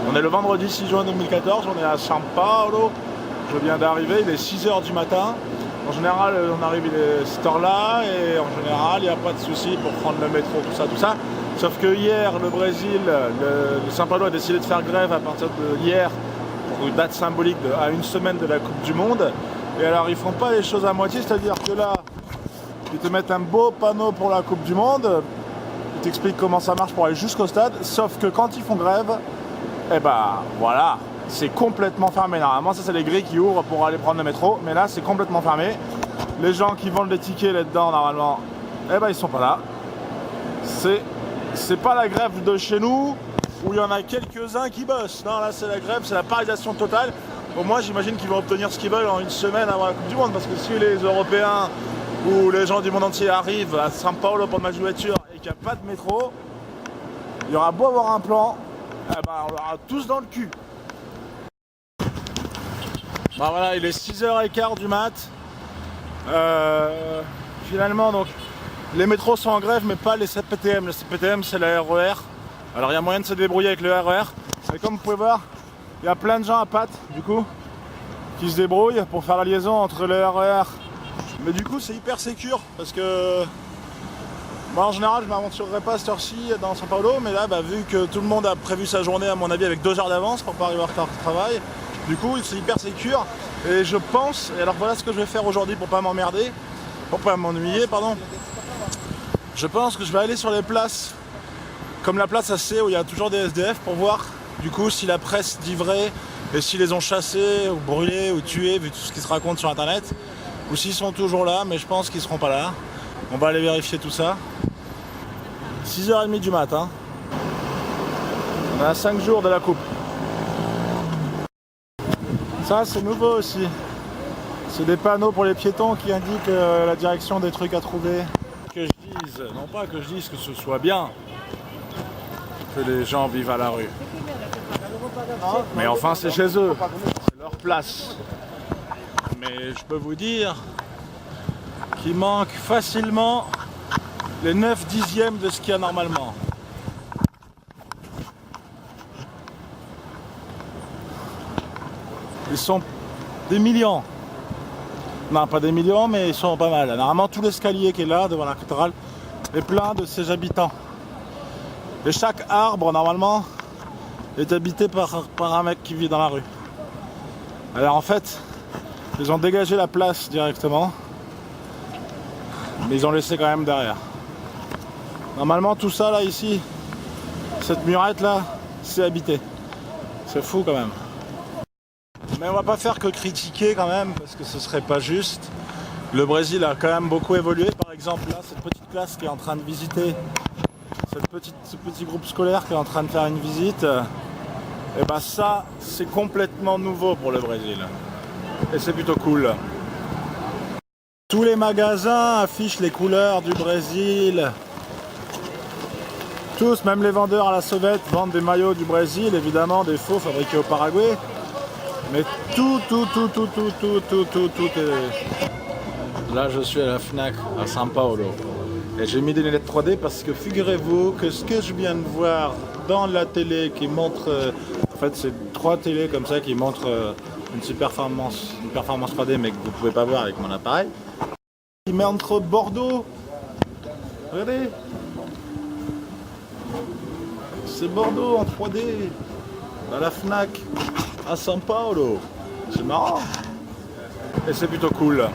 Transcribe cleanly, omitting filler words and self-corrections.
On est le vendredi 6 juin 2014, on est à São Paulo. Je viens d'arriver, il est 6 h du matin. En général, on arrive à cette heure-là et en général, il n'y a pas de souci pour prendre le métro, tout ça. Sauf que hier, le Brésil, le São Paulo a décidé de faire grève à partir de hier pour une date symbolique à une semaine de la Coupe du Monde. Et alors, ils font pas les choses à moitié, c'est-à-dire que là, ils te mettent un beau panneau pour la Coupe du Monde, ils t'expliquent comment ça marche pour aller jusqu'au stade, sauf que quand ils font grève, eh ben voilà, c'est complètement fermé. Normalement, ça c'est les grilles qui ouvrent pour aller prendre le métro, mais là c'est complètement fermé. Les gens qui vendent les tickets là-dedans, normalement, eh ben ils sont pas là. C'est pas la grève de chez nous où il y en a quelques-uns qui bossent. Non, là c'est la grève, c'est la paralysation totale. Bon, moi j'imagine qu'ils vont obtenir ce qu'ils veulent en une semaine avant la Coupe du Monde, parce que si les Européens ou les gens du monde entier arrivent à São Paulo pour le match de voiture et qu'il n'y a pas de métro, il y aura beau avoir un plan, eh ben, on l'aura tous dans le cul. Bah voilà, il est 6 h 15 du mat. Finalement, donc, les métros sont en grève, mais pas les CPTM. Le CPTM, c'est la RER. Alors, il y a moyen de se débrouiller avec le RER. Mais comme vous pouvez voir, il y a plein de gens à pattes, du coup, qui se débrouillent pour faire la liaison entre le RER. Mais du coup, c'est hyper sécure, parce que moi, en général, je ne m'aventurerais pas à cette heure-ci dans São Paulo, mais là, vu que tout le monde a prévu sa journée, à mon avis, avec 2 heures d'avance pour pas arriver en retard au travail, du coup, c'est hyper sécure. Et je pense, et alors voilà ce que je vais faire aujourd'hui pour pas m'emmerder, pour pas m'ennuyer, pardon. Je pense que je vais aller sur les places, comme la place AC où il y a toujours des SDF, pour voir, du coup, si la presse dit vrai, et s'ils les ont chassés, ou brûlés, ou tués, vu tout ce qui se raconte sur Internet, ou s'ils sont toujours là, mais je pense qu'ils seront pas là. On va aller vérifier tout ça. 6 h 30 du matin. On est à 5 jours de la coupe. Ça c'est nouveau aussi. C'est des panneaux pour les piétons qui indiquent la direction des trucs à trouver. Que je dise, non pas que je dise que ce soit bien que les gens vivent à la rue. Mais enfin c'est chez eux, c'est leur place. Mais je peux vous dire qu'il manque facilement les 9/10 de ce qu'il y a normalement. Ils sont des millions. Non, pas des millions, mais ils sont pas mal. Normalement, tout l'escalier qui est là, devant la cathédrale, est plein de ses habitants. Et chaque arbre, normalement, est habité par un mec qui vit dans la rue. Alors en fait, ils ont dégagé la place directement, mais ils ont laissé quand même derrière. Normalement tout ça là ici, cette murette là, c'est habité. C'est fou quand même. Mais on va pas faire que critiquer quand même, parce que ce serait pas juste. Le Brésil a quand même beaucoup évolué. Par exemple là, cette petite classe qui est en train de visiter, ce petit groupe scolaire qui est en train de faire une visite, et ben ça c'est complètement nouveau pour le Brésil. Et c'est plutôt cool. Tous les magasins affichent les couleurs du Brésil. Tous, même les vendeurs à la sauvette, vendent des maillots du Brésil, évidemment, des faux fabriqués au Paraguay. Mais tout est... Là, je suis à la Fnac, à São Paulo. Et j'ai mis des lunettes 3D parce que figurez-vous que ce que je viens de voir dans la télé qui montre... en fait, c'est 3 télés comme ça qui montrent une performance 3D, mais que vous ne pouvez pas voir avec mon appareil. Il met entre Bordeaux. Regardez. C'est Bordeaux en 3D. Dans la Fnac. À São Paulo. C'est marrant. Et c'est plutôt cool.